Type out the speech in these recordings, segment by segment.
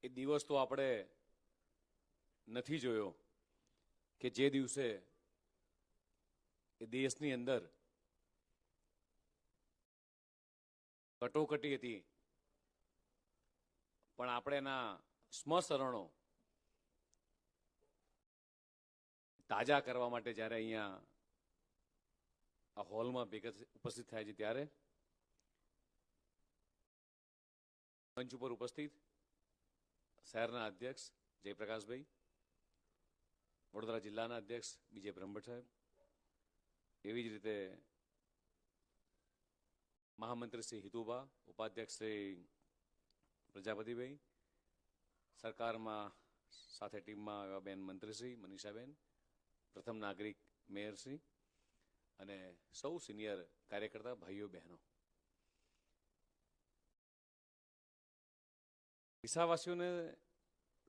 એ દિવસ તો આપણે નથી જોયો કે જે દિવસે એ દેશની અંદર કટોકટી હતી, પણ આપણે એના સ્મરણો તાજા કરવા માટે જ્યારે અહીંયા આ હોલમાં ઉપસ્થિત થાય છે, ત્યારે મંચ ઉપર ઉપસ્થિત શહેરના અધ્યક્ષ જયપ્રકાશભાઈ, વડોદરા જિલ્લાના અધ્યક્ષ બીજે બ્રહ્મભટ્ટ સાહેબ, એવી જ રીતે મહામંત્રી શ્રી હિતુભા, ઉપાધ્યક્ષ શ્રી પ્રજાપતિભાઈ, સરકારમાં સાથે ટીમમાં એવા બેન મંત્રીશ્રી મનીષાબેન, પ્રથમ નાગરિક મેયરશ્રી અને સૌ સિનિયર કાર્યકર્તા ભાઈઓ બહેનો, ડીસાવાસીઓને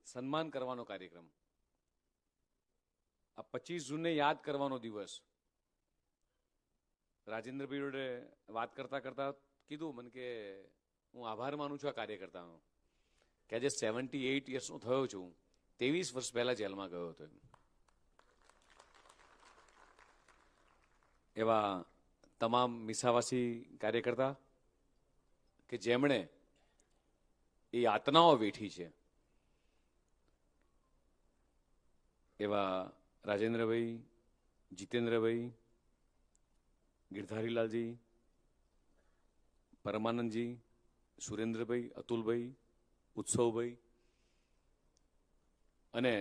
સન્માન કરવાનો કાર્યક્રમ, આ 25 જૂનને યાદ કરવાનો દિવસ. રાજેન્દ્રભાઈ જોડે વાત કરતા કરતા કીધું મને કે હું આભાર માનું છું આ કાર્યકર્તાનો કે આજે 78 યર્સનો થયો છું, 23 વર્ષ પહેલા જેલમાં ગયો હતો. એવા તમામ મીસાવાસી કાર્યકર્તા કે જેમણે એ યાતનાઓ વેઠી છે, એવા રાજેન્દ્રભાઈ, જીતેન્દ્રભાઈ, ગિરધારીલાલજી, પરમાનંદજી, સુરેન્દ્રભાઈ, અતુલભાઈ, ઉત્સવભાઈ, અને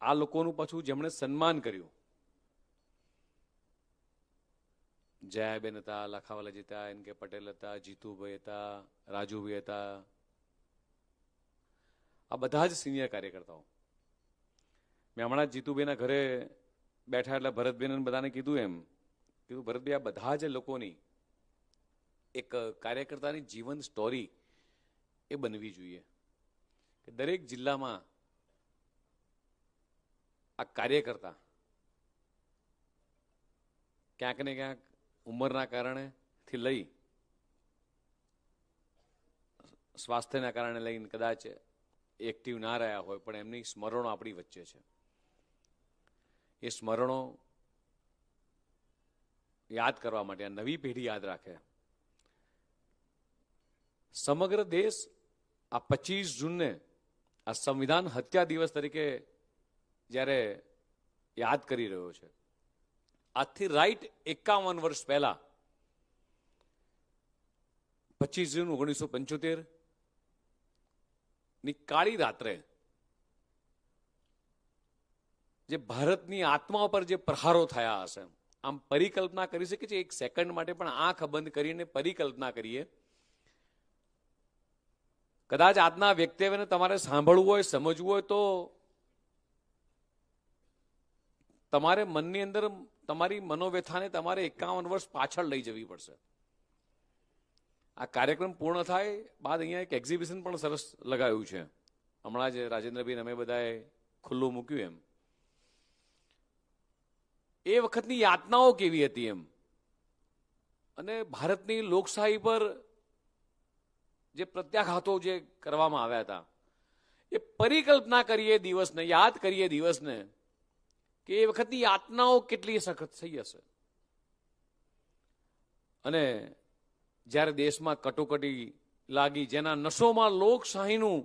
આ લોકોનું પાછું જેમણે સન્માન કર્યું, જયાબેન હતા, લાખાવાલાજી હતા, એન કે પટેલ હતા, જીતુભાઈ હતા, રાજુભાઈ હતા, આ બધા જ સિનિયર કાર્યકર્તાઓ. મેં હમણાં જીતુભાઈના ઘરે બેઠા એટલે ભરતભાઈને બધાને કીધું ભરતભાઈ આ બધા જ લોકોની એક કાર્યકર્તાની જીવન સ્ટોરી એ બનવી જોઈએ કે દરેક જિલ્લામાં આ કાર્યકર્તા ક્યાંક ને ક્યાંક ઉંમરના કારણે થી લઈ સ્વાસ્થ્યના કારણે લઈને કદાચ એક્ટિવ ના રહ્યા હોય, પણ એમની સ્મરણો આપણી વચ્ચે છે. એ સ્મરણો યાદ કરવા માટે આ નવી પેઢી યાદ રાખે. સમગ્ર દેશ આ 25 જૂનને આ સંવિધાન હત્યા દિવસ તરીકે જ્યારે યાદ કરી રહ્યો છે, આજથી રાઈટ 51 વર્ષ પહેલા 25 જૂન 1975 ની કાળી રાત્રે જે ભારતની આત્મા પર જે પ્રહારો થયા હશે, આમ પરિકલ્પના કરી શકે છે એક સેકન્ડ માટે, પણ આંખ બંધ કરીને પરિકલ્પના કરીએ. કદાચ આજના વક્તવ્યને તમારે સાંભળવું હોય, સમજવું હોય, તો તમારે મનની અંદર તમારી મનોવ્યથાને તમારે 51 વર્ષ પાછળ લઈ જવી પડશે. આ કાર્યક્રમ પૂર્ણ થાય બાદ અહીંયા એક એક્ઝિબિશન પણ સરસ લગાવ્યું છે, હમણાં જ રાજેન્દ્રભાઈ અમે બધાએ ખુલ્લું મૂક્યું. એમ એ વખતની યાતનાઓ કેવી હતી એમ, અને ભારતની લોકશાહી પર જે પ્રત્યાઘાતો જે કરવામાં આવ્યા હતા, એ પરિકલ્પના કરીએ દિવસને, યાદ કરીએ દિવસને કે એ વખતની યાતનાઓ કેટલી સખત થઈ હશે. અને જ્યારે દેશમાં કટોકટી લાગી, જેના નશોમાં લોકશાહીનું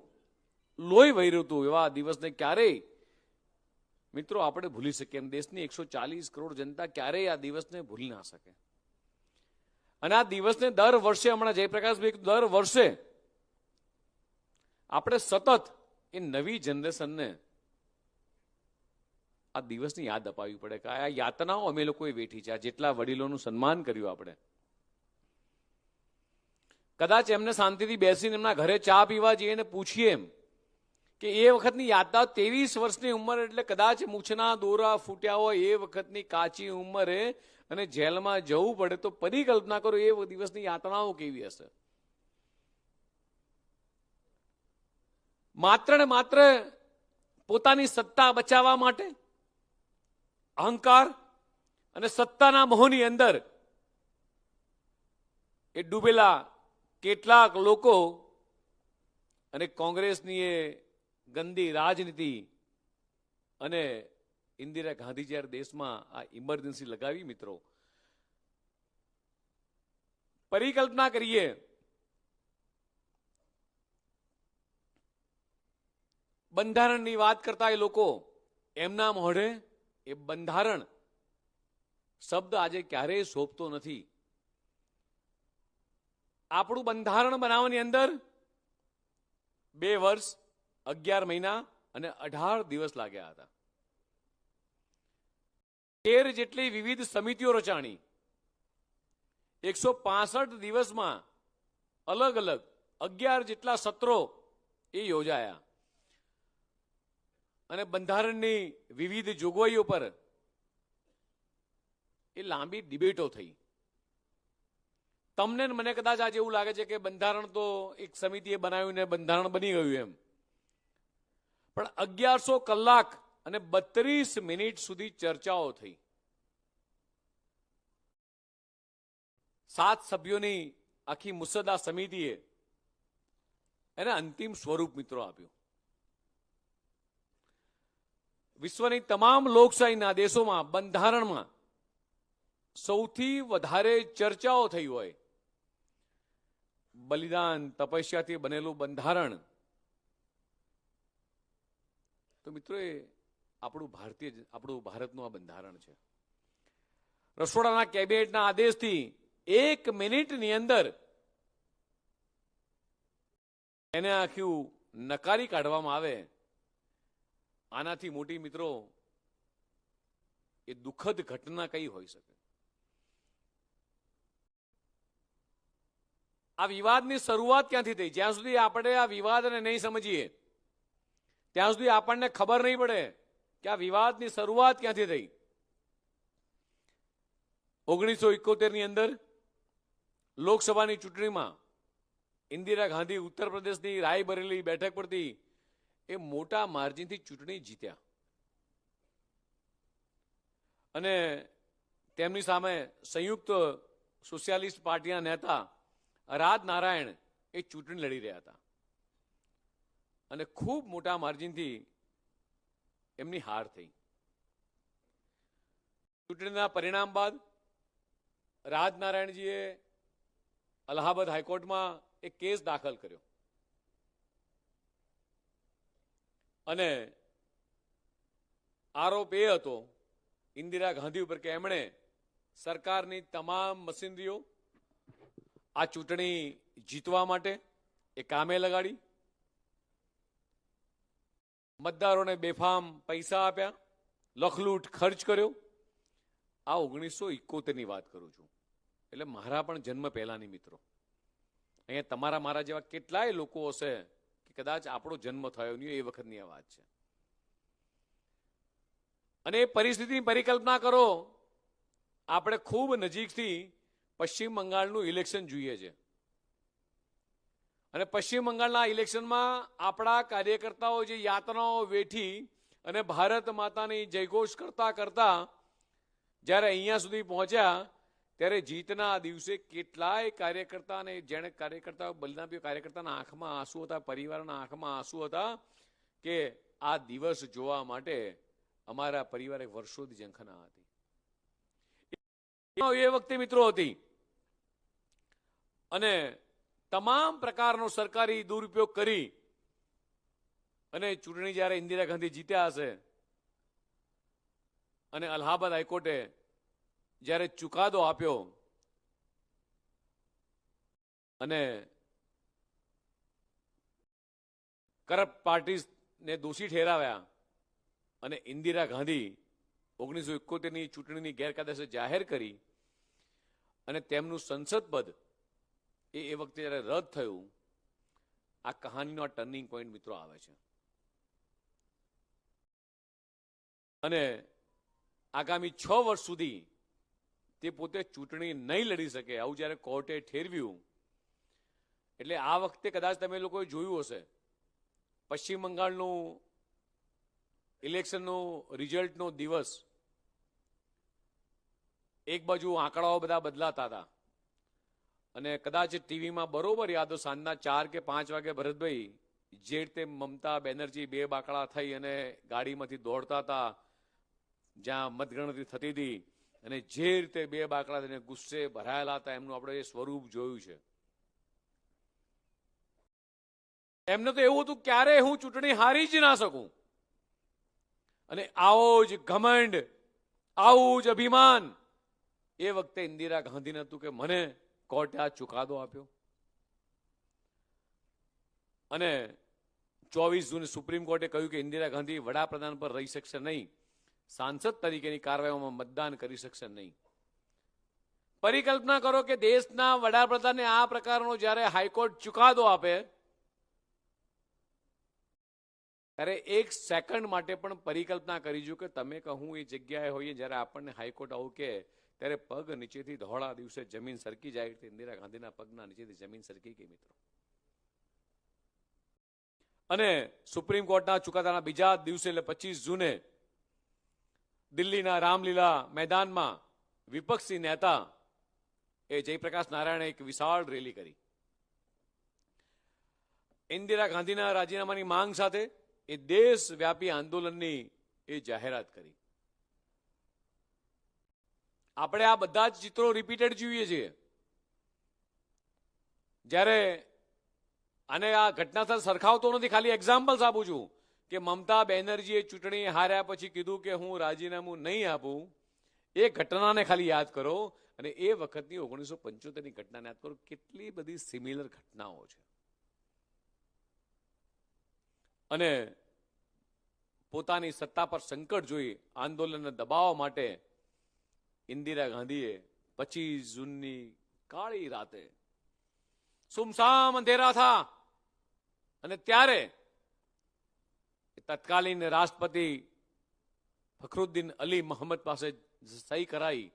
લોહી વહી હતું, એવા દિવસને ક્યારેય મિત્રો આપણે ભૂલી શકીએ એમ. દેશની 140 કરોડ જનતા ક્યારેય આ દિવસને ભૂલી ના શકે. અને આ દિવસને દર વર્ષે, હમણાં જયપ્રકાશભાઈ, દર વર્ષે આપણે સતત એ નવી જનરેશનને આ દિવસની યાદ અપાવવી પડે કે આ યાતનાઓ અમે લોકોએ વેઠી છે. આ જેટલા વડીલોનું સન્માન કર્યું આપણે, કદાચ એમને શાંતિથી બેસીને એમના ઘરે ચા પીવા જઈએ ને પૂછીએ એમ કે એ વખતની યાદદાર 23 વર્ષની ઉંમર, એટલે કદાચ મૂછના દોરા ફૂટ્યા હોય એ વખતની કાચી ઉંમરે અને જેલમાં જવું પડે, તો પરિકલ્પના કરો એ દિવસની યાતનાઓ કેવી હશે. માત્ર ને માત્ર પોતાની સત્તા બચાવવા માટે અહંકાર અને સત્તાના મોહની અંદર એ ડૂબેલા કેટલાક લોકો અને કોંગ્રેસની એ ગંદી રાજનીતિ અને ઇન્દિરા ગાંધી જ્યારે દેશમાં આ ઇમરજન્સી લગાવી મિત્રો, પરિકલ્પના કરીએ બંધારણની વાત કરતા એ લોકો, એમના મોઢે એ બંધારણ શબ્દ આજે ક્યારેય શોભતો નથી. આપણું બંધારણ બનાવવાની અંદર 2 વર્ષ 11 મહિના અને 18 દિવસ લાગ્યા હતા. 13 જેટલી વિવિધ સમિતિઓ રચાણી, 165 દિવસમાં અલગ અલગ 11 જેટલા સત્રો એ યોજાયા અને બંધારણની વિવિધ જોગવાઈઓ પર એ લાંબી ડિબેટો થઈ. તમને મને કદાચ આજે એવું લાગે છે કે બંધારણ તો એક સમિતિએ બનાવ્યું ને બંધારણ બની ગયું એમ, પણ 1100 કલાક અને 32 મિનિટ સુધી ચર્ચાઓ થઈ. 7 સભ્યોની આખી મુસદ્દા સમિતિએ એને અંતિમ સ્વરૂપ મિત્રો આપ્યું. વિશ્વની તમામ લોકશાહીના દેશોમાં બંધારણમાં સૌથી વધારે ચર્ચાઓ થઈ હોય, બલિદાન તપસ્યાથી બનેલું બંધારણ, તો મિત્રો એ આપણું ભારતનું આ બંધારણ છે. રસોડાના કેબિનેટના આદેશથી 1 મિનિટની અંદર એને આખું નકારી કાઢવામાં આવે, આનાથી મોટી મિત્રો એ દુઃખદ ઘટના કઈ હોઈ શકે? આ વિવાદની શરૂઆત ક્યાંથી થઈ? જ્યાં સુધી આપણે આ વિવાદને નહીં સમજીએ ત્યાં સુધી આપણને ખબર નહીં પડે કે આ વિવાદની શરૂઆત ક્યાંથી થઈ. 1971 ની અંદર લોકસભાની ચૂંટણીમાં ઇન્દિરા ગાંધી ઉત્તર પ્રદેશની રાયબરેલી બેઠક પરથી એ મોટા માર્જિનથી ચૂંટણી જીત્યા અને તેમની સામે સંયુક્ત સોશિયાલિસ્ટ પાર્ટીના નેતા રાજ નારાયણ એ ચૂંટણી લડી રહ્યા હતા અને ખૂબ મોટા માર્જિનથી એમની હાર થઈ. ચૂંટણીના પરિણામ બાદ રાજ નારાયણજીએ અલ્હાબાદ હાઈકોર્ટમાં એક કેસ દાખલ કર્યો અને આરોપ એ હતો ઇન્દિરા ગાંધી ઉપર કે એમણે સરકારની તમામ મશીનરીઓ આ ચૂંટણી જીતવા માટે એ કામે લગાડી, મતદારોને બેફામ પૈસા આપ્યા, લખલૂટ ખર્ચ કર્યો. આ 1971 ની વાત કરું છું, એટલે મારા પણ જન્મ પહેલાની મિત્રો. અહીંયા તમારા મારા જેવા કેટલાય લોકો હશે કે કદાચ આપણો જન્મ થયો નહીં એ વખતની આ વાત છે. અને એ પરિસ્થિતિની પરિકલ્પના કરો, આપણે ખૂબ નજીકથી પશ્ચિમ બંગાળનું ઇલેક્શન જોઈએ છે અને પશ્ચિમ બંગાળના ઇલેક્શનમાં આપણા કાર્યકર્તાઓ જે યાતનાઓ વેઠી અને ભારત માતાની જયઘોષ કરતા કરતા જ્યારે અહીંયા સુધી પહોંચ્યા ત્યારે જીતના દિવસે કેટલાય કાર્યકર્તા અને જેણે કાર્યકર્તાઓ બલિદાન આપ્યું, કાર્યકર્તાના આંખમાં આંસુ હતા, પરિવારના આંખમાં આંસુ હતા કે આ દિવસ જોવા માટે અમારા પરિવારે વર્ષોથી ઝંખના હતી. એ વખતે મિત્રો હતી અને તમામ પ્રકારનો સરકારી દુરુપયોગ કરી અને ચૂંટણી જ્યારે ઇન્દિરા ગાંધી જીત્યા હશે અને અલ્હાબાદ હાઈકોર્ટે જ્યારે ચુકાદો આપ્યો અને કરપ્ટ પાર્ટીને દોષી ઠેરાવ્યા અને ઇન્દિરા ગાંધી 1971 ની ચૂંટણીની ગેરકાયદેસર જાહેર કરી અને તેમનું સંસદ પદ એ વખતે જ્યારે રદ થયું, આ કહાનીનો આ ટર્નિંગ પોઈન્ટ મિત્રો આવે છે. અને આગામી 6 વર્ષ સુધી તે પોતે ચૂંટણી નહીં લડી શકે આવું જ્યારે કોર્ટે ઠેરવ્યું, એટલે આ વખતે કદાચ તમે લોકોએ જોયું હશે પશ્ચિમ બંગાળનું ઇલેક્શનનો રિઝલ્ટનો દિવસ, એક બાજુ આંકડાઓ બધા બદલાતા હતા અને કદાચ ટીવીમાં બરોબર યાદ સાંજના 4 કે 5 વાગે ભરતભાઈ જે રીતે મમતા બેનર્જી બે બાકડા થઈ અને ગાડીમાંથી દોડતા હતા જ્યાં મતગણતરી થતી હતી અને જે રીતે બે બાકડા થઈને ગુસ્સે ભરાયેલા હતા એમનું આપણે સ્વરૂપ જોયું છે. એમને તો એવું હતું ક્યારે હું ચૂંટણી હારી જ ના શકું અને આવો જ ઘમંડ, આવું જ અભિમાન એ વખતે ઇન્દિરા ગાંધીને હતું કે મને કોર્ટે આ ચુકાદો આપ્યો અને 24 જૂને સુપ્રીમ કોર્ટે કહ્યું કે ઇન્દિરા ગાંધી વડાપ્રધાન પર રહી શકશે નહીં, સાંસદ તરીકેની કાર્યવાહીમાં મતદાન કરી શકશે નહીં. પરિકલ્પના કરો કે દેશના વડાપ્રધાનને આ પ્રકારનો જ્યારે હાઈકોર્ટ ચુકાદો આપે ત્યારે એક સેકન્ડ માટે પણ પરિકલ્પના કરી જો કે તમે કહું એ જગ્યાએ હોઈએ જ્યારે આપણને હાઈકોર્ટ આવું કે ત્યારે પગ નીચેથી ધોળા દિવસે જમીન સરકી જાય. ઇન્દિરા ગાંધીના પગના નીચેથી જમીન સરકી ગઈ મિત્રો. અને સુપ્રીમ કોર્ટના ચુકાદાના બીજા દિવસે એટલે 25 જૂને દિલ્હીના રામલીલા મેદાનમાં વિપક્ષી નેતા એ જયપ્રકાશ નારાયણે એક વિશાળ રેલી કરી. ઇન્દિરા ગાંધીના રાજીનામાની માંગ સાથે એ દેશવ્યાપી આંદોલનની એ જાહેરાત કરી. આપણે આ બધા જ ચિત્રો રિપીટેડ જોઈએ છીએ. જ્યારે અને આ ઘટના સાથે સરખાવતો નથી, ખાલી એક્ઝામ્પલ્સ આપું છું કે મમતા બેનર્જીએ ચૂંટણી હાર્યા પછી કીધું કે હું રાજીનામું નહીં આપું. એ ઘટનાને ખાલી યાદ કરો અને એ વખતની 1975ની ઘટનાને યાદ કરો. કેટલી બધી સિમિલર ઘટનાઓ છે. અને પોતાની સત્તા પર સંકટ જોઈ આંદોલનને દબાવવા માટે ઇન્દિરા ગાંધીએ 25 જૂનની કાળી રાતે સુમસામ અંધેરા થા અને ત્યારે તત્કાલીન રાષ્ટ્રપતિ ફખરુદ્દીન અલી મોહમ્મદ પાસે સહી કરાઈ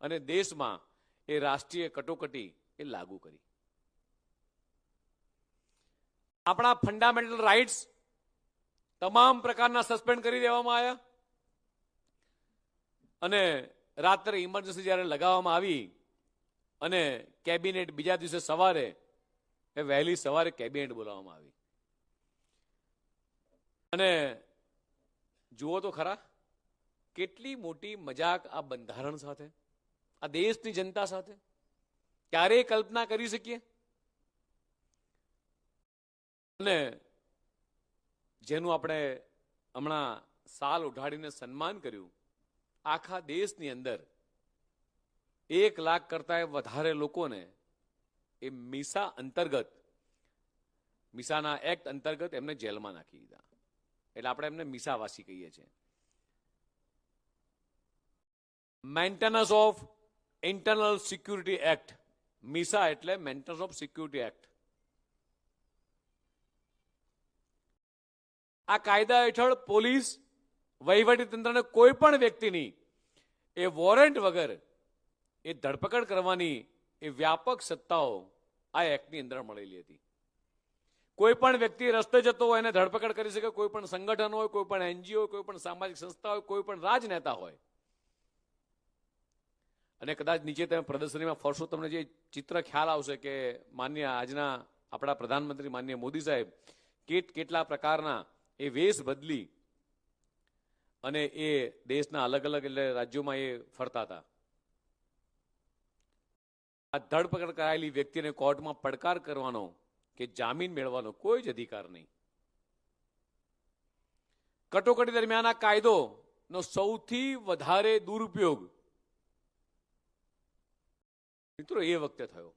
અને દેશમાં એ રાષ્ટ્રીય કટોકટી એ લાગુ કરી. આપણા ફંડામેન્ટલ રાઇટ્સ તમામ પ્રકારના સસ્પેન્ડ કરી દેવામાં આવ્યા અને રાત્રે ઇમરજન્સી જ્યારે લગાવવામાં આવી અને કેબિનેટ બીજા દિવસે સવારે એ વહેલી સવારે કેબિનેટ બોલાવવામાં આવી. અને જુઓ તો ખરા કેટલી મોટી મજાક આ બંધારણ સાથે, આ દેશની જનતા સાથે ક્યારેય કલ્પના કરી શકીએ? અને જેનું આપણે હમણાં સાલ ઉઠાડીને સન્માન કર્યું, આખા દેશની અંદર 1 લાખ કરતા વધારે લોકોને એ મીસા અંતર્ગત, મીસાના એક્ટ અંતર્ગત એમને જેલમાં નાખી દીધા. એટલે આપણે એમને મીસાવાસી કહીએ છીએ. Maintenance of internal security act, MISA એટલે મેન્ટેનન્સ ઓફ સિક્યુરિટી એક્ટ. આ કાયદા હેઠળ પોલીસ વહીવટી તંત્રને કોઈ પણ વ્યક્તિની એ વોરંટ વગર એ ધરપકડ કરવાની એ વ્યાપક સત્તાઓ આ એક્ટની અંદર મળેલી હતી. કોઈ પણ વ્યક્તિ રસ્તે જતો હોય એને ધરપકડ કરી શકે, કોઈ પણ સંગઠન હોય, કોઈ પણ એનજીઓ, કોઈ પણ સામાજિક સંસ્થા હોય, કોઈ પણ રાજનેતા હોય. અને કદાચ નીચે તમે પ્રદર્શનીમાં ફરશો તમને જે ચિત્ર ખ્યાલ આવશે કે માન્ય આજના આપણા પ્રધાનમંત્રી માન્ય મોદી સાહેબ કેટલા પ્રકારના એ વેશ બદલી અને એ દેશના અલગ અલગ એટલે રાજ્યોમાં એ ફરતા હતા. આ ધરપકડ કરાયેલી વ્યક્તિને કોર્ટમાં પડકાર કરવાનો કે જામીન મેળવવાનો કોઈ જ અધિકાર નહીં. કટોકટી દરમિયાન આ કાયદોનો સૌથી વધારે દુરુપયોગ મિત્રો એ વખતે થયો.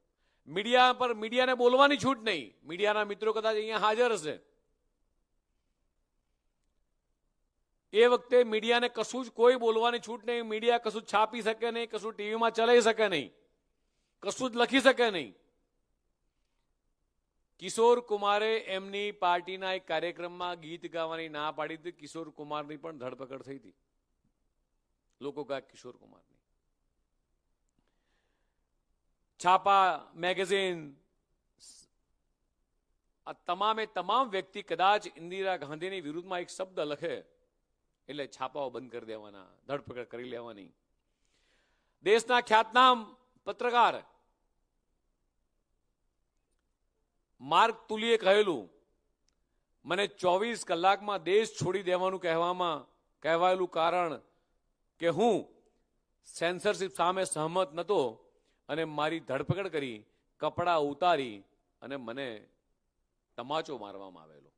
મીડિયાને બોલવાની છૂટ નહીં. મીડિયાના મિત્રો કદાચ અહીંયા હાજર હશે. એ વખતે મીડિયાને કશું જ કોઈ બોલવાની છૂટ નહીં. મીડિયા કશું છાપી શકે નહીં, કશું ટીવીમાં ચલાવી શકે નહીં, કશું જ લખી શકે નહીં. કિશોર કુમારે એમની પાર્ટીના એક કાર્યક્રમમાં ગીત ગાવાની ના પાડી હતી. કિશોર કુમારની પણ ધરપકડ થઈ હતી. લોકો ગાય કિશોર કુમારની. છાપા, મેગેઝિન, આ તમામે તમામ વ્યક્તિ કદાચ ઇન્દિરા ગાંધીની વિરુદ્ધમાં એક શબ્દ લખે એટલે છાપાઓ બંધ કરી દેવાના, ધરપકડ કરી લેવાની. દેશના ખ્યાતનામ પત્રકાર માર્ક તુલીએ કહેલું મને 24 કલાકમાં દેશ છોડી દેવાનું કહેવાયેલું કારણ કે હું સેન્સરશિપ સામે સહમત નહોતો અને મારી ધરપકડ કરી, કપડાં ઉતારી અને મને તમાચો મારવામાં આવેલો.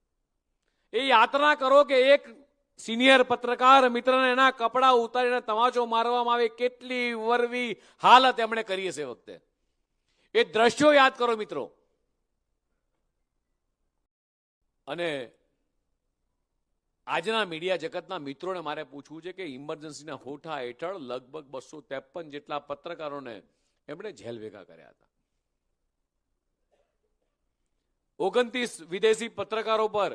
એ યાતના કરો કે એક સિનિયર પત્રકાર મિત્રને એના કપડાં ઉતારીને તમાચો મારવામાં આવે, કેટલી વરવી હાલત એમણે કરી હશે એ વખતે. એ દ્રશ્યો યાદ કરો મિત્રો. અને આજના મીડિયા જગતના મિત્રોને મારે પૂછવું છે કે ઇમરજન્સીના હોઠા હેઠળ લગભગ 253 જેટલા પત્રકારોને એમણે જેલ ભેગા કર્યા હતા. 29 વિદેશી પત્રકારો પર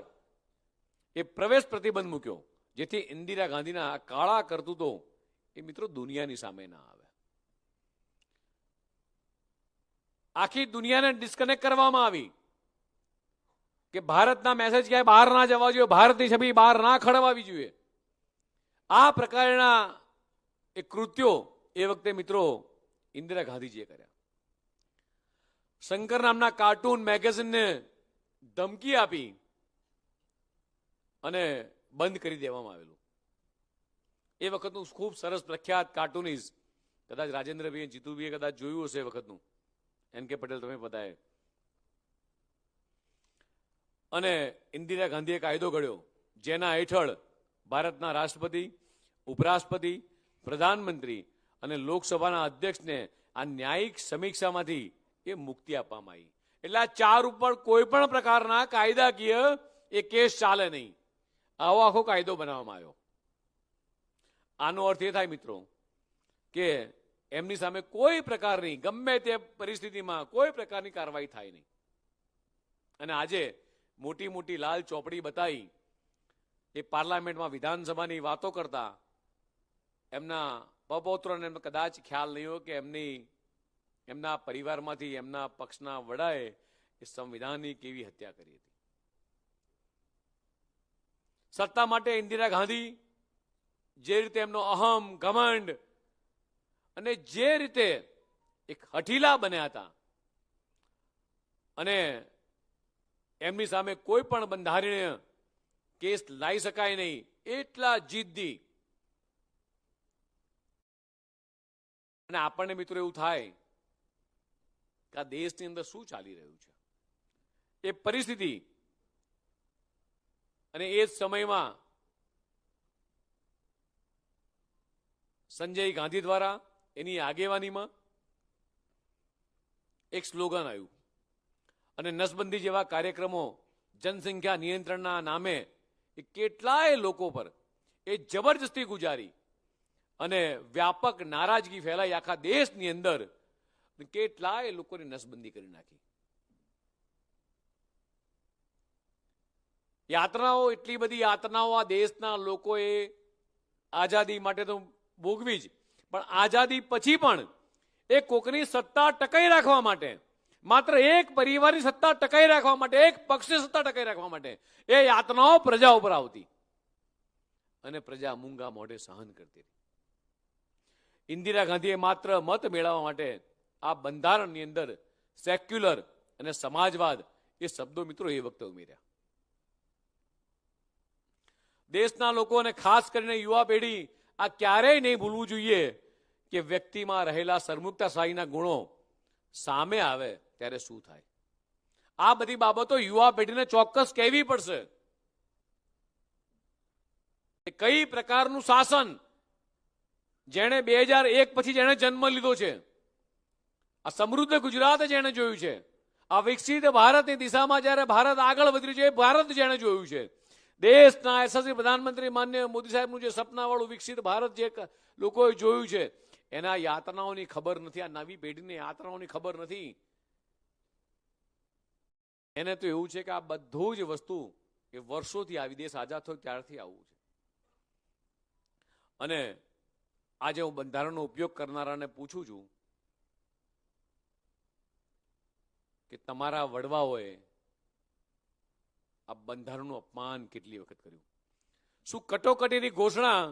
એ પ્રવેશ પ્રતિબંધ મૂક્યો, જેથી ઇન્દિરા ગાંધીના કાળા કરતૂતો એ મિત્રો દુનિયાની સામે ના આવે. આખી દુનિયાને ડિસ્કનેક્ટ કરવામાં આવી કે ભારતના મેસેજ ક્યાંય બહાર ના જવા જોઈએ, ભારતની છબી બહાર ના ખડવાવી જોઈએ. આ પ્રકારના એ કૃત્યો એ વખતે મિત્રો ઇન્દિરા ગાંધીજીએ કર્યા. શંકર નામના કાર્ટૂન મેગેઝિનને ધમકી આપી અને બંધ કરી દેવામાં આવેલું. એ વખતનું ખૂબ સરસ પ્રખ્યાત કાર્ટૂનિસ્ટ, કદાચ રાજેન્દ્રભાઈ જીતુભાઈએ કદાચ જોયું હશે એ વખતનું, એન કે પટેલ તમે બધાએ. અને ઇન્દિરા ગાંધીએ કાયદો ઘડ્યો જેના હેઠળ ભારતના રાષ્ટ્રપતિ, ઉપરાષ્ટ્રપતિ, પ્રધાનમંત્રી અને લોકસભાના અધ્યક્ષને આ ન્યાયિક સમીક્ષામાંથી એ મુક્તિ આપવામાં આવી. એટલે આ 4 ઉપર કોઈ પણ પ્રકારના કાયદાકીય એ કેસ ચાલે નહીં. આવો આખો કાયદો બનાવવામાં આવ્યો. આનો અર્થ એ થાય મિત્રો કે એમની સામે કોઈ પ્રકારની ગમે તે પરિસ્થિતિમાં કોઈ પ્રકારની કાર્યવાહી થાય નહીં. અને આજે મોટી મોટી લાલ ચોપડી બતાવી એ પાર્લામેન્ટમાં વિધાનસભાની વાતો કરતા એમના પપૌત્રોને કદાચ ખ્યાલ નહીં હોય કે એમના પરિવારમાંથી એમના પક્ષના વડાએ એ સંવિધાનની કેવી હત્યા કરી હતી. સત્તા માટે ઇન્દિરા ગાંધી જે રીતે એમનો અહમ, ઘમંડ અને જે રીતે એક હઠીલા બન્યા હતા અને એમની સામે કોઈ પણ બંધારણીય કેસ લાવી શકાય નહીં એટલા જિદ્દી. અને આપણને મિત્રો એવું થાય કે આ દેશની અંદર શું ચાલી રહ્યું છે, એ પરિસ્થિતિ અને એ જ સમયમાં સંજય ગાંધી દ્વારા એની આગેવાનીમાં એક સ્લોગન આવ્યું અને નસબંધી જેવા કાર્યક્રમો જનસંખ્યા નિયંત્રણના નામે એ કેટલાય લોકો પર એ જબરજસ્તી ગુજારી અને વ્યાપક નારાજગી ફેલાઈ આખા દેશની અંદર. કેટલાય લોકોની નસબંધી કરી નાખી. યાતનાઓ, એટલી બધી યાતનાઓ આ દેશના લોકોએ આઝાદી માટે તો ભોગવી જ, પણ આઝાદી પછી પણ એ કોકની સત્તા ટકાઈ રાખવા માટે, માત્ર એક પરિવારની સત્તા ટકાઈ રાખવા માટે, એક પક્ષની સત્તા ટકાઈ રાખવા માટે એ યાતનાઓ પ્રજા ઉપર આવતી અને પ્રજા મૂંગા મોઢે સહન કરતી. ઇન્દિરા ગાંધીએ માત્ર મત મેળવવા માટે આ બંધારણની અંદર સેક્યુલર અને સમાજવાદ એ શબ્દો મિત્રો એ વખતે ઉમેર્યા. દેશના લોકો અને ખાસ કરીને યુવા પેઢી આ ક્યારેય નહીં ભૂલવું જોઈએ કે વ્યક્તિમાં રહેલા સરમુક્તાશાહીના ગુણો સામે આવે ત્યારે શું થાય. આ બધી બાબતો યુવા પેઢીને ચોક્કસ કહેવી પડશે. કઈ પ્રકારનું શાસન જેણે 2001 પછી જેણે જન્મ લીધો છે, આ સમૃદ્ધ ગુજરાત જેણે જોયું છે, આ વિકસિત ભારતની દિશામાં જ્યારે ભારત આગળ વધી રહ્યું છે, ભારત જેણે જોયું છે, દેશના યશસ્વી પ્રધાનમંત્રી માન્ય મોદી સાહેબનું જે સપનાવાળું વિકસિત ભારત જે લોકોએ જોયું છે, એના યાતનાઓની ખબર નથી. આ નવી પેઢીને યાતનાઓની ખબર નથી. એને તો એવું છે કે આ બધું જ વસ્તુ એ વર્ષોથી આવી, દેશ આઝાદ થયો ત્યારથી આવું છે. અને આજે હું બંધારણનો ઉપયોગ કરનારાને પૂછું છું કે તમારા વડવાઓએ આ બંધારણનું અપમાન કેટલી વખત કર્યું? શું કટોકટીની ઘોષણા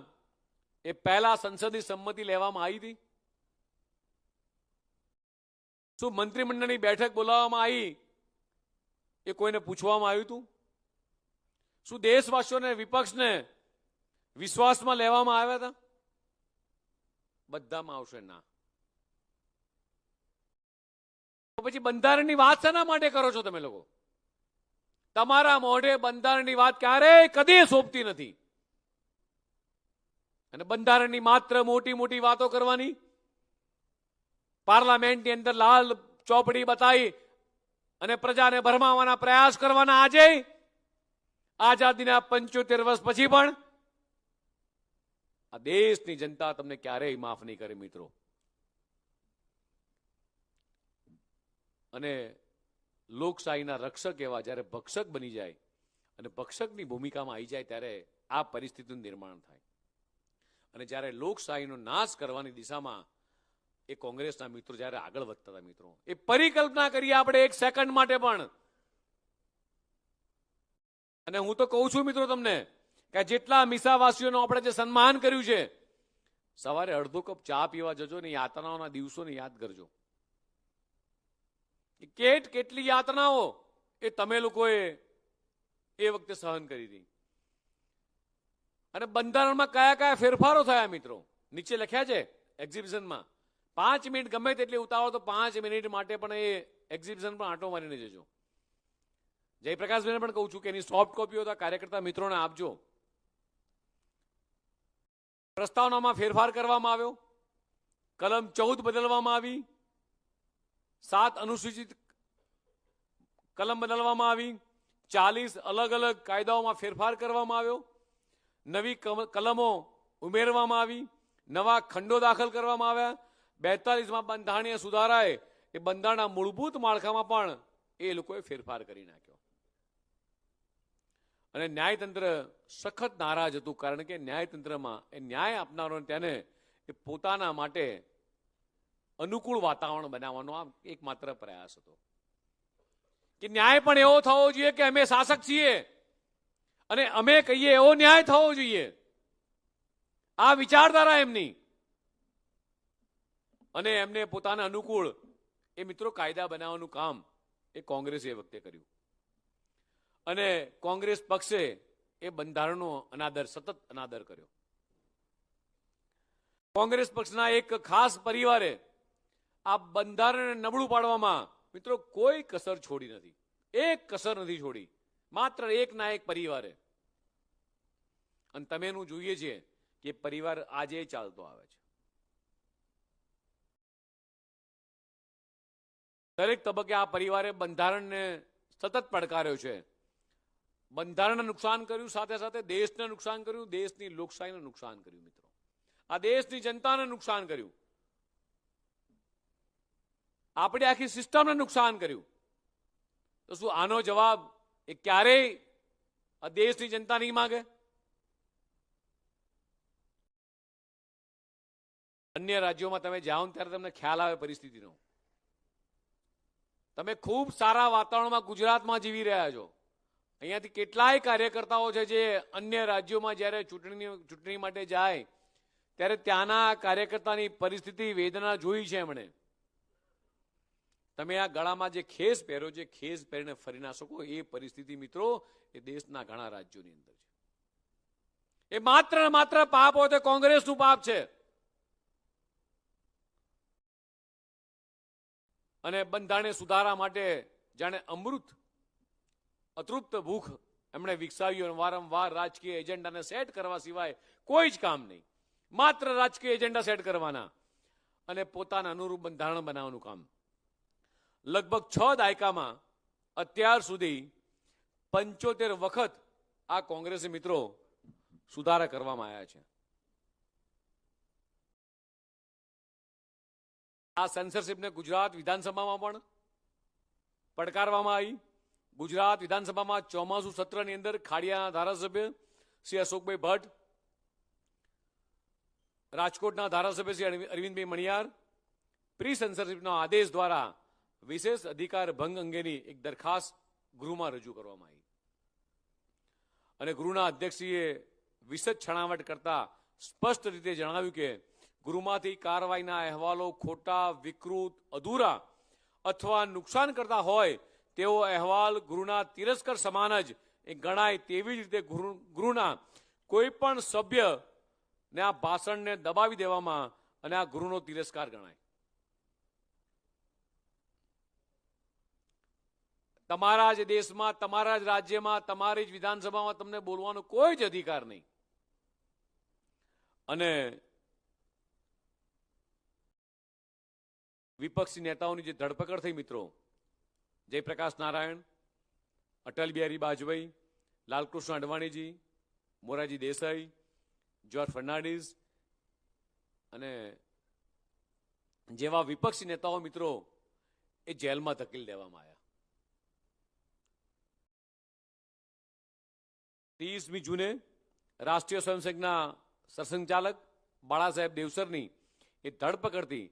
એ પહેલા સંસદની સંમતિ લેવામાં આવી હતી? શું મંત્રીમંડળની બેઠક બોલાવવામાં આવી એ કોઈને પૂછવામાં આવ્યું હતું? શું દેશવાસીઓને વિપક્ષને વિશ્વાસમાં લેવામાં આવ્યા હતા? બધામાં આવશે ના. તો પછી બંધારણની વાત શેના માટે કરો છો તમે લોકો? તમારા મોઢે બંધારણની વાત ક્યારેય કદી શોભતી નથી. અને બંધારણની માત્ર મોટી મોટી વાતો કરવાની, પાર્લામેન્ટની અંદર લાલ ચોપડી બતાવી અને પ્રજાને ભરમાવવાના પ્રયાસ કરવાના. આજે આઝાદીના 75 વર્ષ પછી પણ આ દેશની જનતા તમને ક્યારેય માફ નહીં કરે મિત્રો. અને લોકશાહીના રક્ષક એવા જ્યારે ભક્ષક બની જાય અને ભક્ષકની ભૂમિકામાં આવી જાય ત્યારે આ પરિસ્થિતિનું નિર્માણ થાય. અને જ્યારે લોકશાહીનો નાશ કરવાની દિશામાં એ કોંગ્રેસના મિત્રો જ્યારે આગળ વધતા હતા મિત્રો, એ પરિકલ્પના કરીએ આપણે એક સેકન્ડ માટે પણ. અને હું તો કહું છું મિત્રો તમને કે જેટલા મીસાવાસીઓનો આપણે જે સન્માન કર્યું છે, સવારે અડધો કપ ચા પીવા જજો ને યાતનાઓના દિવસોને યાદ કરજો. કેટલી યાતનાઓ એ તમે લોકોએ એ વખતે સહન કરી હતી. અને બંધારણમાં કયા કયા ફેરફારો થયા મિત્રો નીચે લખ્યા છે એક્ઝિબિશનમાં. 5 મિનિટ ગમે તેટલી ઉતાવળ તો 5 મિનિટ માટે પણ એ એક્ઝિબિશન પણ આંટો મારીને જજો. જયપ્રકાશભાઈને પણ કહું છું કે એની સોફ્ટ કોપીઓ તો કાર્યકર્તા મિત્રોને આપજો. પ્રસ્તાવનામાં ફેરફાર કરવામાં આવ્યો, કલમ 14 બદલવામાં આવી, 7 અનુસૂચિત કલમ બદલવામાં આવી, 40 અલગ અલગ કાયદાઓમાં ફેરફાર કરવામાં આવ્યો, નવી કલમો ઉમેરવામાં આવી, નવા ખંડો દાખલ કરવામાં આવ્યા. 42માં બંધારણીય સુધારાએ એ બંધારણના મૂળભૂત માળખામાં પણ એ લોકોએ ફેરફાર કરી નાખ્યો. અને ન્યાયતંત્ર સખત નારાજ હતું, કારણ કે ન્યાયતંત્રમાં એ ન્યાય આપનારો તેને એ પોતાના માટે અનુકૂળ વાતાવરણ બનાવવાનો આ એકમાત્ર પ્રયાસ હતો કે ન્યાય પણ એવો થવો જોઈએ કે અમે શાસક છીએ અને અમે કહીએ એવો ન્યાય થવો જોઈએ. આ વિચારધારા એમની. અને એમને પોતાના અનુકૂળ એ મિત્રો કાયદા બનાવવાનું કામ એ કોંગ્રેસે એ વખતે કર્યું. અને કોંગ્રેસ પક્ષે એ બંધારણનો અનાદર, સતત અનાદર કર્યો. કોંગ્રેસ પક્ષના એક ખાસ પરિવારે આ બંધારણને નબળું પાડવામાં મિત્રો કોઈ કસર છોડી નથી. એક કસર નથી છોડી, માત્ર એકના એક પરિવારે. અને તમે એનું જોઈએ છે કે પરિવાર આજે ચાલતો આવે છે. દરેક તબક્કે આ પરિવારે બંધારણને સતત પડકાર્યો છે. બંધારણને નુકસાન કર્યું, સાથે સાથે દેશને નુકસાન કર્યું, દેશની લોકશાહીને નુકસાન કર્યું મિત્રો. આ દેશની જનતાને નુકસાન કર્યું, આપણી આખી સિસ્ટમને નુકસાન કર્યું. તો શું આનો જવાબ એ ક્યારેય આ દેશની જનતા નહીં માંગે? અન્ય રાજ્યોમાં તમે જાઓ ત્યારે તમને ખ્યાલ આવે પરિસ્થિતિનો. તમે ખૂબ સારા વાતાવરણમાં ગુજરાતમાં જીવી રહ્યા છો. અહીંયાથી કેટલાય કાર્યકર્તાઓ છે જે અન્ય રાજ્યોમાં જ્યારે ચૂંટણી માટે જાય ત્યારે ત્યાંના કાર્યકર્તાની પરિસ્થિતિ, વેદના જોઈ છે એમણે. તમે આ ગળામાં જે ખેસ પહેર્યો છે, ખેસ પહેરીને ફરી ના શકો એ પરિસ્થિતિ મિત્રો એ દેશના ઘણા રાજ્યોની અંદર છે. એ માત્ર ને માત્ર પાપ હોય તો કોંગ્રેસનું પાપ છે. અને બંધારણીય સુધારા માટે જાણે અમૃત અતૃપ્ત ભૂખ એમણે વિકસાવ્યું. વારંવાર રાજકીય એજન્ડાને સેટ કરવા સિવાય કોઈ જ કામ નહીં. માત્ર રાજકીય એજન્ડા સેટ કરવાના અને પોતાના અનુરૂપ બંધારણ બનાવવાનું કામ. લગભગ 6 દાયકામાં અત્યાર સુધી 75 વખત આ કોંગ્રેસી મિત્રો સુધારા કરવામાં આવ્યા છે. આ સેન્સરશિપને ગુજરાત વિધાનસભામાં પણ પડકારવામાં આવી. ગુજરાત વિધાનસભામાં ચોમાસુ સત્રની અંદર ખાડિયાના ધારાસભ્ય શ્રી અશોકભાઈ ભટ્ટ, રાજકોટના ધારાસભ્ય શ્રી અરવિંદભાઈ મણિયાર પ્રી સેન્સરશિપના આદેશ દ્વારા વિશેષ અધિકાર ભંગ અંગેની એક દરખાસ્ત ગૃહમાં રજૂ કરવામાં આવી. અને ગૃહના અધ્યક્ષશ્રીએ વિશદ છણાવટ કરતા સ્પષ્ટ રીતે જણાવ્યું કે ગૃહમાંથી કાર્યવાહીના અહેવાલો ખોટા, વિકૃત, અધૂરા અથવા નુકસાન કરતા હોય તેવો અહેવાલ ગૃહના તિરસ્કર સમાન જ એ ગણાય તેવી જ રીતે ગૃહના કોઈ પણ સભ્યને આ ભાષણને દબાવી દેવામાં અને આ ગૃહનો તિરસ્કાર ગણાય. તમારા જ દેશમાં, તમારા જ રાજ્યમાં, તમારી જ વિધાનસભામાં તમને બોલવાનો કોઈ જ અધિકાર નહીં. અને વિપક્ષી નેતાઓની જે ધરપકડ થઈ મિત્રો, જયપ્રકાશ નારાયણ, અટલ બિહારી વાજપેયી, લાલકૃષ્ણ અડવાણીજી, મોરારજી દેસાઈ, જ્યોર્જ ફર્નાન્ડીઝ અને જેવા વિપક્ષી નેતાઓ મિત્રો એ જેલમાં ધકેલી દેવામાં આવ્યા. 30મી જૂને રાષ્ટ્રીય સ્વયંસેવકના સરસંઘચાલક બાળા સાહેબ દેવસરની એ ધરપકડથી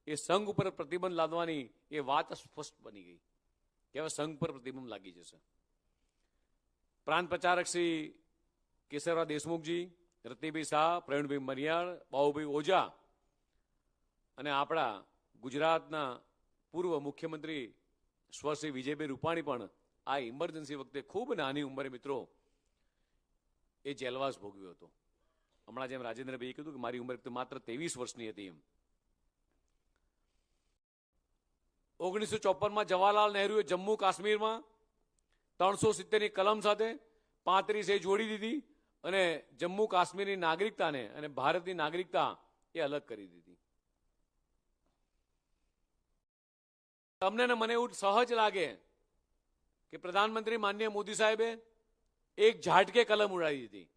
એ સંઘ ઉપર પ્રતિબંધ લાદવાની એ વાત સ્પષ્ટ બની ગઈ કે હવે સંઘ પર પ્રતિબંધ લાગી જશે. પ્રાંત પ્રચારક શ્રી કેશવરાવ દેશમુખજી, રત્નીભાઈ શાહ, પ્રવીણભાઈ મરિયાળ, બાબુભાઈ ઓઝા અને આપણા ગુજરાતના પૂર્વ મુખ્યમંત્રી શ્રી વિજયભાઈ રૂપાણી પણ આ ઇમરજન્સી વખતે ખૂબ નાની ઉંમરે મિત્રો એ જેલવાસ ભોગવ્યો હતો. હમણાં જેમ રાજેન્દ્રભાઈએ કીધું કે મારી ઉંમર તો માત્ર 23 વર્ષની હતી એમ. 1954માં જવાહરલાલ નહેરુએ જમ્મુ કાશ્મીરમાં 370ની કલમ સાથે 35 જોડી દીધી અને જમ્મુ કાશ્મીરની નાગરિકતાને અને ભારતની નાગરિકતા એ અલગ કરી દીધી. તમને ને મને એવું સહજ લાગે કે પ્રધાનમંત્રી માનનીય મોદી સાહેબે એક ઝાટકે કલમ ઉડાડી દીધી,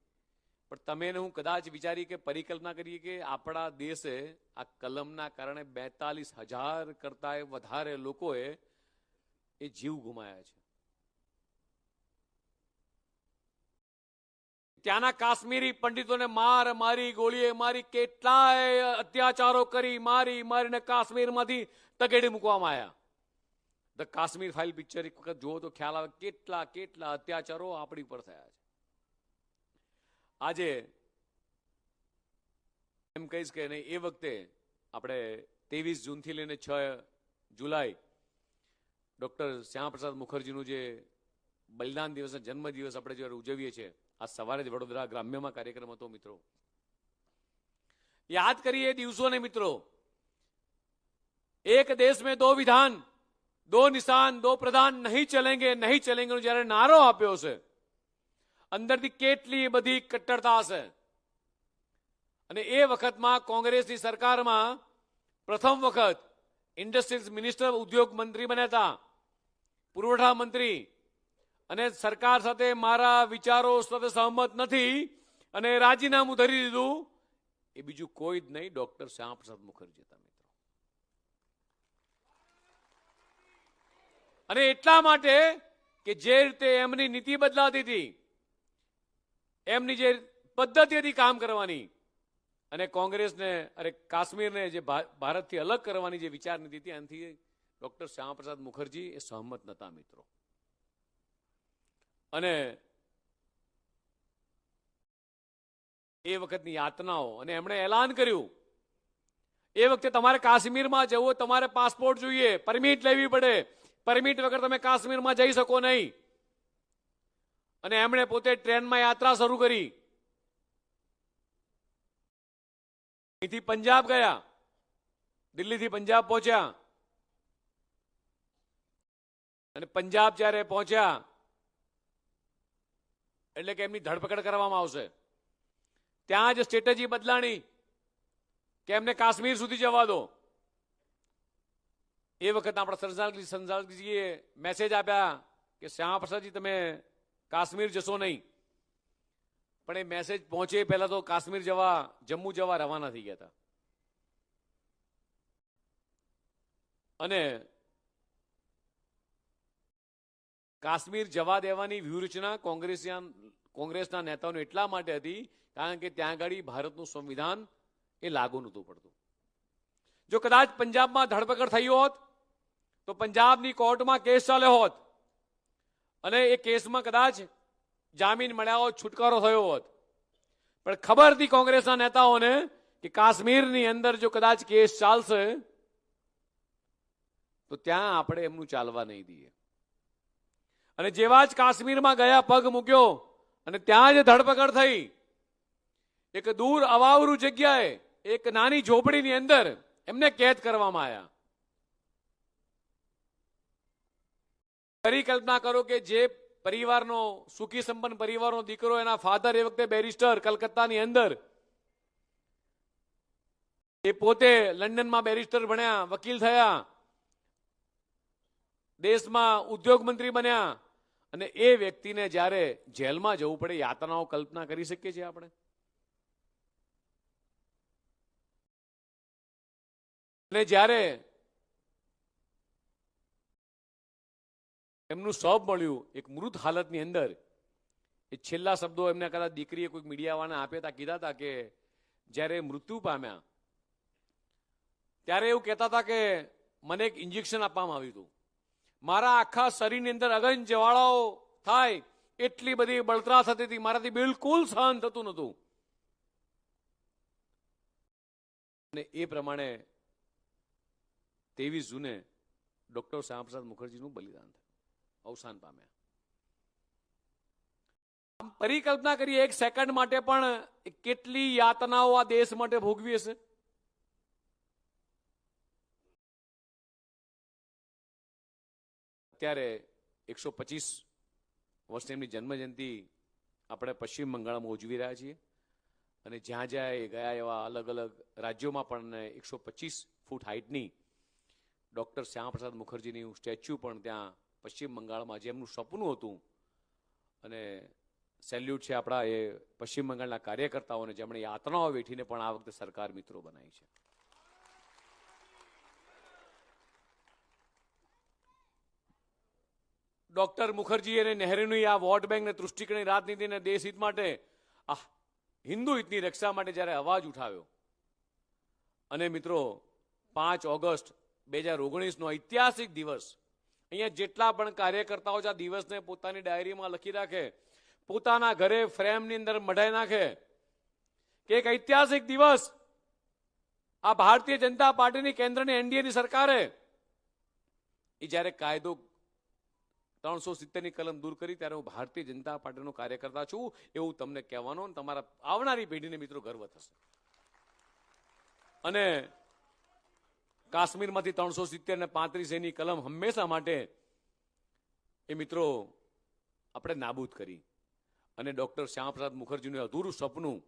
પણ તમે હું કદાચ વિચારી કે પરિકલ્પના કરીએ કે આપણા દેશે આ કલમના કારણે 42,000 કરતા વધારે લોકોએ એ જીવ ગુમાયા છે. ત્યાંના કાશ્મીરી પંડિતોને મારી ગોળીએ મારી, કેટલાય અત્યાચારો કરી મારીને કાશ્મીરમાંથી તગેડી મૂકવામાં આવ્યા. ધ કાશ્મીર ફાઇલ પિક્ચર એક વખત જુઓ તો ખ્યાલ આવે કેટલા અત્યાચારો આપણી પર થયા છે. આજે એમ કહીશ કે નહીં, એ વખતે આપણે 23 જૂનથી લઈને 6 જુલાઈ ડોક્ટર શ્યામપ્રસાદ મુખર્જીનું જે બલિદાન દિવસ, જન્મ દિવસ આપણે જ્યારે ઉજવીએ છીએ, આ સવારે જ વડોદરા ગ્રામ્યમાં કાર્યક્રમ હતો મિત્રો. યાદ કરીએ એ દિવસોને મિત્રો. એક દેશ મેં દો વિધાન, દો નિશાન, દો પ્રધાન, નહીં ચલેંગે જયારે નારો આપ્યો છે, અંદરથી કેટલી બધી કટ્ટરતા હશે. અને એ વખતમાં કોંગ્રેસની સરકારમાં પ્રથમ વખત ઇન્ડસ્ટ્રીઝ મિનિસ્ટર, ઉદ્યોગ મંત્રી બન્યા હતા, પુરવઠા મંત્રી, અને સરકાર સાથે મારા વિચારો સાથે સહમત નથી અને રાજીનામું ધરી દીધું. એ બીજું કોઈ જ નહીં, ડોક્ટર શ્યામપ્રસાદ મુખર્જી હતા મિત્રો. અને એટલા માટે કે જે રીતે એમની નીતિ બદલાતી હતી, એમની જે પદ્ધતિ હતી કામ કરવાની, અને કોંગ્રેસને કાશ્મીરને જે ભારતથી અલગ કરવાની જે વિચાર નીતિ હતી, એનાથી ડોક્ટર શ્યામપ્રસાદ મુખર્જી એ સહમત નહોતા મિત્રો. અને એ વખતની યાતનાઓ, અને એમણે એલાન કર્યું એ વખતે તમારે કાશ્મીરમાં જવું, તમારે પાસપોર્ટ જોઈએ, પરમિટ લેવી પડે, પરમિટ વગર તમે કાશ્મીરમાં જઈ શકો નહીં. અને એમણે પોતે ટ્રેનમાં યાત્રા શરૂ કરી. અહીંથી પંજાબ ગયા, દિલ્હીથી પંજાબ પહોંચ્યા, અને પંજાબ જ્યારે પહોંચ્યા એટલે કે એમની ધરપકડ કરવામાં આવશે. ત્યાં જ સ્ટ્રેટેજી બદલાણી કે એમને કાશ્મીર સુધી જવા દો. એ વખત આપણા સંજાલજીએ મેસેજ આપ્યા કે શ્યામપ્રસાદજી તમે કાશ્મીર જશો નહીં. પણ એ મેસેજ પહોંચે પહેલા તો કાશ્મીર જવા, જમ્મુ જવા રવાના થઈ ગયા હતા. અને કાશ્મીર જવા દેવાની વ્યૂહરચના કોંગ્રેસના નેતાઓને એટલા માટે હતી કારણ કે ત્યાં આગળ ભારતનું સંવિધાન એ લાગુ નહોતું પડતું. જો કદાચ પંજાબમાં ધરપકડ થઈ હોત તો પંજાબની કોર્ટમાં કેસ ચાલ્યો હોત અને એ કેસમાં કદાચ જામીન મળ્યા હોત, છુટકારો થયો હોત. પણ ખબર હતી કોંગ્રેસના નેતાઓને કે કાશ્મીરની અંદર જો કદાચ કેસ ચાલશે તો ત્યાં આપણે એમનું ચાલવા નહીં દઈએ. અને જેવા જ કાશ્મીરમાં ગયા, પગ મૂક્યો અને ત્યાં જ ધરપકડ થઈ. એક દૂર અવાવરું જગ્યાએ એક નાની ઝોપડીની અંદર એમને કેદ કરવામાં આવ્યા. ફરી કલ્પના કરો કે જે પરિવારનો, સુખી સંપન્ન પરિવારનો દીકરો, એના ફાધર એ વખતે બેરિસ્ટર કલકત્તાની અંદર, એ પોતે લંડનમાં બેરિસ્ટર ભણ્યા, વકીલ થયા, દેશમાં ઉદ્યોગ મંત્રી બન્યા, અને એ વ્યક્તિને જ્યારે જેલમાં જવું પડે, યાતનાઓ કલ્પના કરી શકીએ છીએ આપણે? અને જ્યારે એમનું શવ મળ્યું એક મૃત હાલતની અંદર, એ છેલ્લા શબ્દો એમને કદાચ દીકરીએ કોઈક મીડિયાવાળાને આપ્યા હતા, કીધા હતા કે જ્યારે મૃત્યુ પામ્યા ત્યારે એવું કહેતા હતા કે મને એક ઇન્જેક્શન આપવામાં આવ્યું હતું, મારા આખા શરીરની અંદર અગન જ્વાળાઓ થાય એટલી બધી બળતરા થતી હતી, મારાથી બિલકુલ સહન થતું નહોતું. અને એ પ્રમાણે 23 જૂને ડોક્ટર શ્યામપ્રસાદ મુખર્જીનું બલિદાન થયું, અવસાન પામ્યા. પરિકલ્પના કરીએ એક સેકન્ડ માટે પણ કેટલી યાતનાઓ આ દેશ માટે ભોગવી હશે. અત્યારે 125 વર્ષની એમની જન્મજયંતિ આપણે પશ્ચિમ બંગાળમાં ઉજવી રહ્યા છીએ, અને જ્યાં જ્યાં ગયા એવા અલગ અલગ રાજ્યોમાં પણ 125 ફૂટ હાઇટની ડોક્ટર શ્યામપ્રસાદ મુખર્જીની સ્ટેચ્યુ પણ ત્યાં પશ્ચિમ બંગાળમાં, જેમનું સપનું હતું. અને સેલ્યુટ છે આપણા એ પશ્ચિમ બંગાળના કાર્યકર્તાઓને, જેમણે યાતનાઓ વેઠીને પણ આ વખતે સરકાર મિત્રો બનાવી છે. ડોક્ટર મુખર્જી અને નહેરુની આ વોટ બેંક ને તૃષ્ટિકરણની રાજનીતિને દેશ હિત માટે, આ હિન્દુ હિતની રક્ષા માટે જ્યારે અવાજ ઉઠાવ્યો, અને મિત્રો 5 ઓગસ્ટ 2019નો ઐતિહાસિક દિવસ, અહીંયા જેટલા પણ કાર્યકર્તાઓ આ દિવસને પોતાની ડાયરીમાં લખી રાખે, પોતાના ઘરે ફ્રેમની અંદર મઢાઈ નાખે કે એક ઐતિહાસિક દિવસ આ ભારતીય જનતા પાર્ટીની કેન્દ્રની એનડીએની સરકારે એ જ્યારે કાયદો 370ની કલમ દૂર કરી, ત્યારે હું ભારતીય જનતા પાર્ટીનો કાર્યકર્તા છું એવું તમને કહેવાનો, અને તમારા આવનારી પેઢીને મિત્રો ગર્વ થશે. અને કાશ્મીરમાંથી 370 અને 35 એની કલમ હંમેશા માટે એ મિત્રો આપણે નાબૂદ કરી, અને ડોક્ટર શ્યામપ્રસાદ મુખર્જીનું અધૂરું સપનું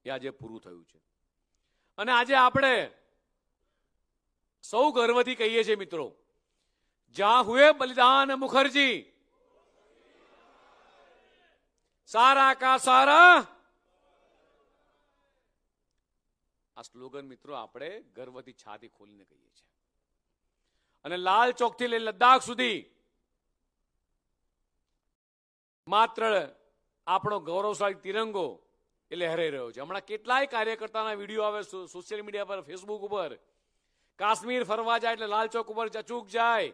એ આજે પૂરું થયું છે. અને આજે આપણે સૌ ગર્વથી કહીએ છીએ મિત્રો, जहां हुए बलिदान मुखर्जी, सारा का सारा. આ સ્લોગન મિત્રો આપણે ગર્વથી છાતી ખોલીને કહીએ છીએ. અને લાલ ચોક થી લઈ લદ્દાખ સુધી માત્ર આપણો ગૌરવશાળી તિરંગો એ લહેરાઈ રહ્યો છે. હમણાં કેટલાય કાર્યકર્તાના વિડીયો આવે સોશિયલ મીડિયા પર, ફેસબુક ઉપર, કાશ્મીર ફરવા જાય એટલે લાલ ચોક ઉપર અચૂક જાય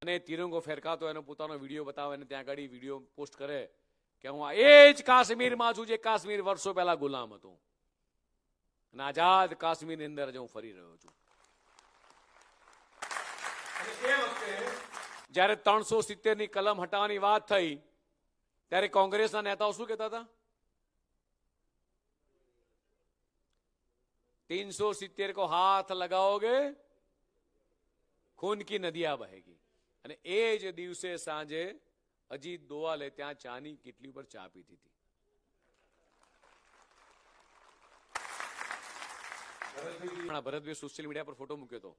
અને તિરંગો ફેરકાતો એનો પોતાનો વિડીયો બતાવે, અને ત્યાં આગળ વિડીયો પોસ્ટ કરે કે હું એ જ કાશ્મીરમાં છું જે કાશ્મીર વર્ષો પહેલા ગુલામ હતું, અને આઝાદ કાશ્મીરની અંદર જ હું ફરી રહ્યો છું. જયારે 370ની કલમ હટાવવાની વાત થઈ ત્યારે કોંગ્રેસના નેતાઓ શું કહેતા હતા? 370 को हाथ लगाओगे खून की नदियां बहेगी. અને એ જ દિવસે સાંજે અજીત દોવાલે ત્યાં ચાની કીટલી પર ચા પીધી હતી. ભરતભાઈ સોશિયલ મીડિયા પર ફોટો મૂક્યો હતો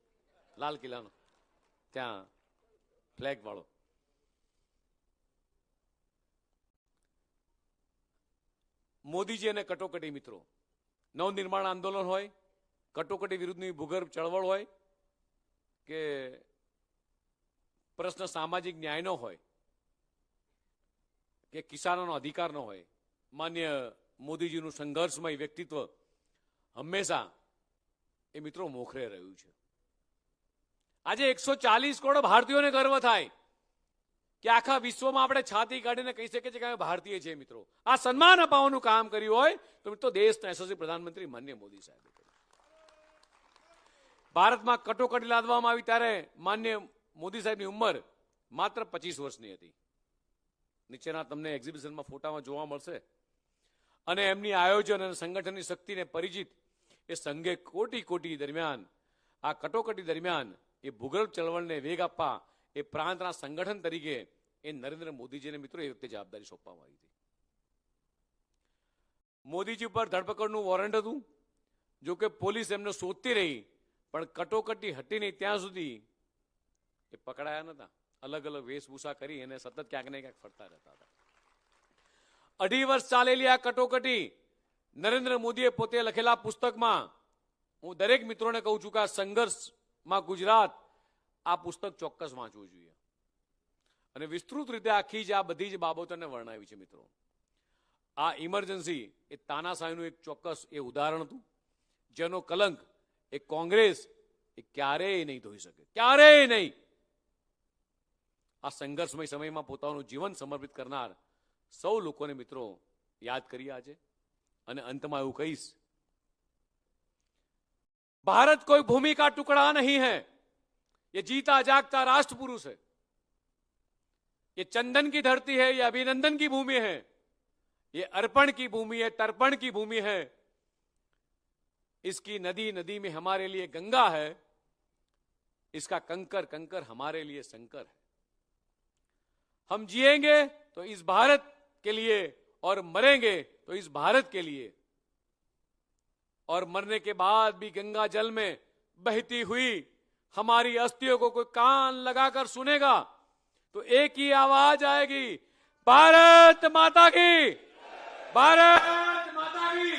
લાલ કિલ્લાનો, ત્યાં ફ્લેગ વાળો. મોદીજી અને કટોકટી મિત્રો, નવનિર્માણ આંદોલન હોય, કટોકટી વિરુદ્ધની ભૂગર્ભ ચળવળ હોય, કે પ્રશ્ન સામાજિક ન્યાયનો હોય, કે કિસાનોનો અધિકારનો હોય, માન્ય મોદીજીનું સંઘર્ષમય વ્યક્તિત્વ હંમેશા એ મિત્રો મોખરે રહ્યું છે. આજે 140 કરોડ ભારતીયોને ગર્વ થાય કે આખા વિશ્વમાં આપણે છાતી કાઢીને કહી શકીએ છીએ કે અમે ભારતીય છીએ. મિત્રો આ સન્માન અપાવવાનું કામ કર્યું હોય તો મિત્રો દેશના યશસ્વી પ્રધાનમંત્રી માન્ય મોદી સાહેબે કર્યું. ભારતમાં કટોકટી લાદવામાં આવી ત્યારે માન્ય મોદી સાહેબની ઉંમર માત્ર 25 વર્ષની હતી. નીચેના તમને એક્ઝિબિશનમાં ફોટામાં જોવા મળશે. અને એમની આયોજન અને સંગઠનની શક્તિને પરિચિત એ સંઘે કોટી દરમિયાન, આ કટોકટી દરમિયાન એ ભૂગર્ભ ચળવળને વેગ આપવા એ પ્રાંતના સંગઠન તરીકે એ નરેન્દ્ર મોદીજીને મિત્રો એ વખતે જવાબદારી સોંપવામાં આવી હતી. મોદીજી પર ધરપકડનું વોરંટ હતું. જો કે પોલીસ એમને શોધતી રહી, પણ કટોકટી હટી નહીં ત્યાં સુધી એ પકડાયા નતા. અલગ અલગ વેશભૂષા કરી એને સતત ક્યાંક ને ક્યાંક ફરતા રહેતા હતા. 2.5 વર્ષ ચાલેલી આ કટોકટી નરેન્દ્ર મોદીએ પોતે લખેલા પુસ્તકમાં, હું દરેક મિત્રોને કહું છું કે આ સંઘર્ષમાં ગુજરાત, આ પુસ્તક ચોક્કસ વાંચવું જોઈએ. અને વિસ્તૃત રીતે આખી જ આ બધી જ બાબતોને વર્ણવી છે મિત્રો. આ ઇમરજન્સી એ તાનાશાહીનું એક ચોક્કસ એ ઉદાહરણ હતું, જેનો કલંક એ કોંગ્રેસ એ ક્યારેય નહીં ધોઈ શકે, ક્યારેય નહીં. આ સંઘર્ષમય સમયમાં પોતાનું જીવન સમર્પિત કરનાર સૌ લોકોને મિત્રો યાદ કરીએ આજે. અને અંતમાં એવું કહીશ, भारत कोई भूमि का टुकड़ा नहीं है, ये जीता जागता राष्ट्र पुरुष है. ये चंदन की धरती है, ये अभिनंदन की भूमि है, ये अर्पण की भूमि है, तर्पण की भूमि है. इसकी नदी नदी में हमारे लिए गंगा है, इसका कंकर कंकर हमारे लिए शंकर है. हम जिएंगे तो इस भारत के लिए और मरेंगे तो इस भारत के लिए. और मरने के बाद भी गंगा जल में बहती हुई हमारी अस्थियों को कोई कान लगाकर सुनेगा तो एक ही आवाज आएगी, भारत माता की, भारत माता की.